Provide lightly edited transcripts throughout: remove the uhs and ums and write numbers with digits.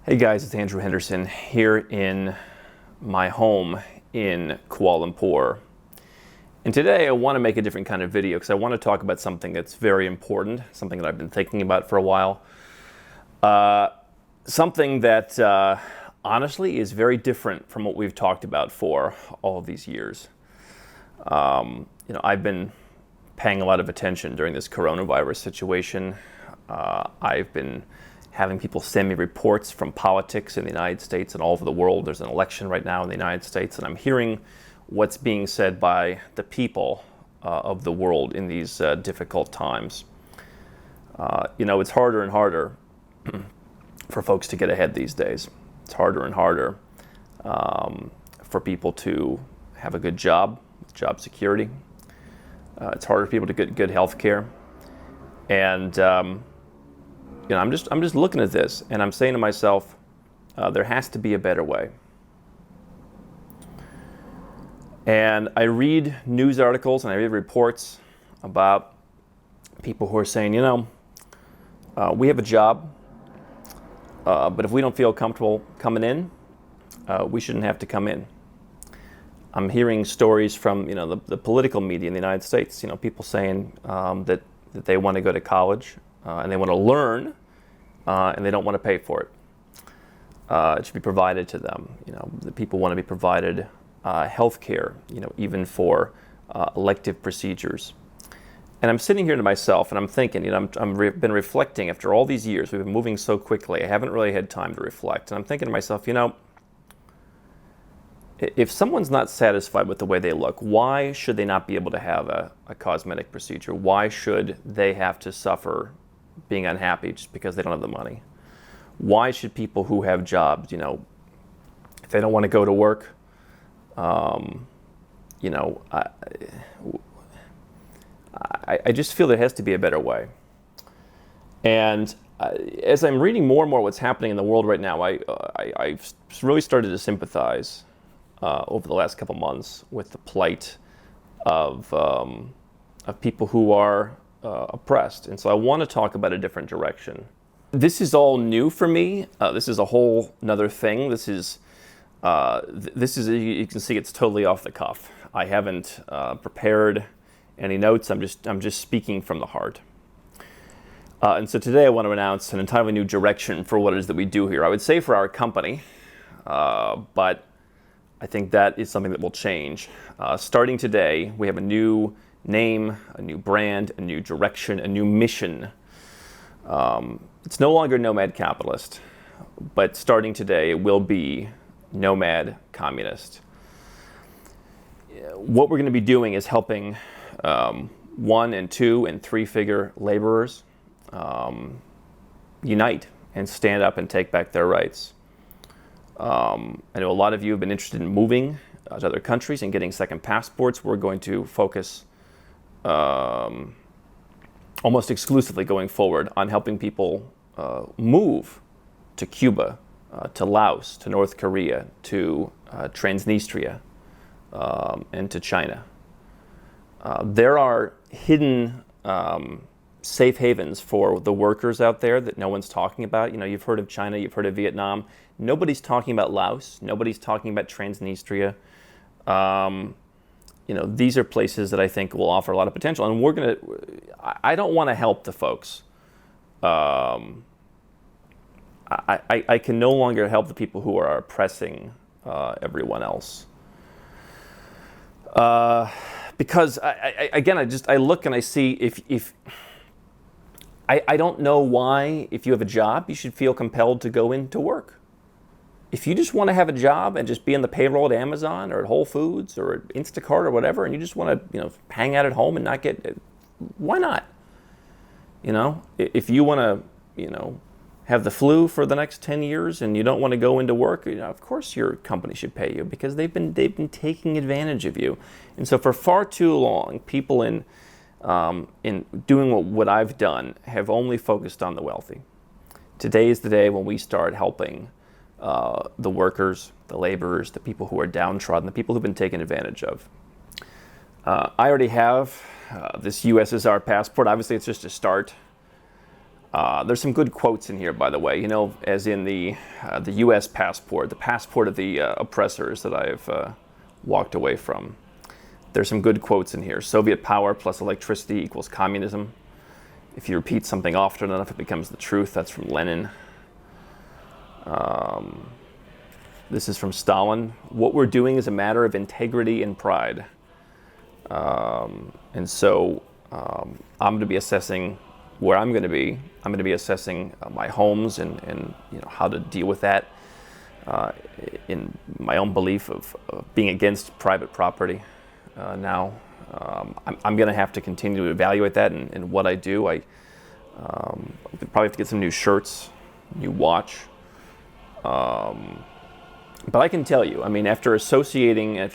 Hey guys, it's Andrew Henderson here in my home in Kuala Lumpur. And today I want to make a different kind of video because I want to talk about something that's very important, something that I've been thinking about for a while. Something that honestly is very different from what we've talked about for all of these years. I've been paying a lot of attention during this coronavirus situation. I've been having people send me reports from politics in the United States and all over the world. There's an election right now in the United States, and I'm hearing what's being said by the people of the world in these difficult times. It's harder and harder for folks to get ahead these days. It's harder and harder for people to have a good job security. It's harder for people to get good health care. And I'm just looking at this and I'm saying to myself, there has to be a better way. And I read news articles and I read reports about people who are saying, we have a job, but if we don't feel comfortable coming in, we shouldn't have to come in. I'm hearing stories from the political media in the United States. People saying that they want to go to college and they want to learn, and they don't want to pay for it. It should be provided to them. The people want to be provided health care, even for elective procedures. And I'm sitting here to myself and I'm thinking, been reflecting after all these years. We've been moving so quickly. I haven't really had time to reflect. And I'm thinking to myself, if someone's not satisfied with the way they look, why should they not be able to have a cosmetic procedure? Why should they have to suffer being unhappy just because they don't have the money? Why should people who have jobs, if they don't want to go to work, I just feel there has to be a better way. And as I'm reading more and more what's happening in the world right now, I've really started to sympathize over the last couple months with the plight of people who are oppressed. And so I want to talk about a different direction. This is all new for me. This is a whole another thing. This is you can see it's totally off the cuff. I haven't prepared any notes. I'm just speaking from the heart. And so today I want to announce an entirely new direction for what it is that we do here. I would say for our company, but I think that is something that will change. Starting today, we have a new name, a new brand, a new direction, a new mission. It's no longer Nomad Capitalist, but starting today, it will be Nomad Communist. What we're going to be doing is helping 1 and 2 and 3-figure laborers unite and stand up and take back their rights. I know a lot of you have been interested in moving to other countries and getting second passports. We're going to focus almost exclusively going forward on helping people move to Cuba, to Laos, to North Korea, to Transnistria, and to China. There are hidden safe havens for the workers out there that no one's talking about. You've heard of China, you've heard of Vietnam. Nobody's talking about Laos. Nobody's talking about Transnistria. These are places that I think will offer a lot of potential. And I don't want to help the folks. I can no longer help the people who are oppressing everyone else. Because I look and I see if I don't know why, if you have a job, you should feel compelled to go into work. If you just want to have a job and just be on the payroll at Amazon or at Whole Foods or at Instacart or whatever, and you just want to, hang out at home and not why not? If you want to, have the flu for the next 10 years and you don't want to go into work, of course your company should pay you because they've been taking advantage of you. And so for far too long, people in doing what I've done have only focused on the wealthy. Today is the day when we start helping the workers, the laborers, the people who are downtrodden, the people who've been taken advantage of. I already have this USSR passport. Obviously, it's just a start. There's some good quotes in here, by the way, as in the U.S. passport, the passport of the oppressors that I've walked away from. There's some good quotes in here. Soviet power plus electricity equals communism. If you repeat something often enough, it becomes the truth. That's from Lenin. This is from Stalin. What we're doing is a matter of integrity and pride. And so I'm going to be assessing where I'm going to be. I'm going to be assessing my homes and how to deal with that in my own belief of being against private property now. I'm going to have to continue to evaluate that and what I do. I probably have to get some new shirts, new watch. But I can tell you, after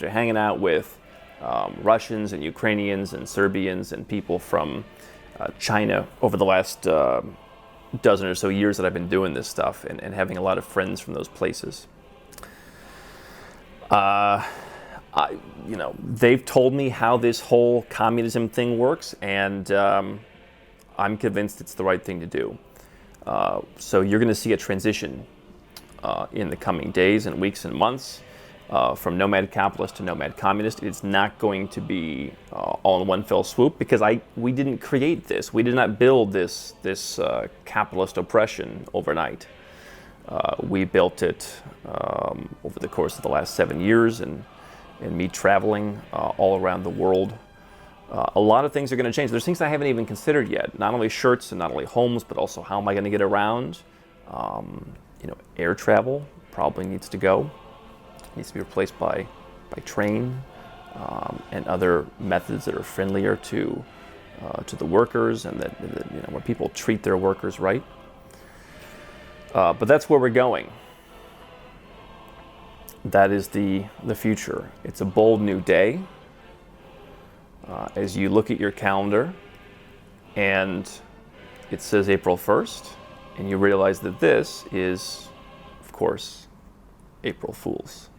hanging out with Russians and Ukrainians and Serbians and people from China over the last dozen or so years that I've been doing this stuff and having a lot of friends from those places, they've told me how this whole communism thing works, and I'm convinced it's the right thing to do. So you're going to see a transition in the coming days and weeks and months from Nomad Capitalist to Nomad Communist. It's not going to be all in one fell swoop, because we didn't create this. We did not build this capitalist oppression overnight. We built it over the course of the last 7 years, and me traveling all around the world. A lot of things are going to change. There's things I haven't even considered yet. Not only shirts and not only homes, but also how am I going to get around? Air travel probably needs to go. It needs to be replaced by train and other methods that are friendlier to the workers, and that where people treat their workers right. But that's where we're going. That is the future. It's a bold new day. As you look at your calendar and it says April 1st, and you realize that this is, of course, April Fool's.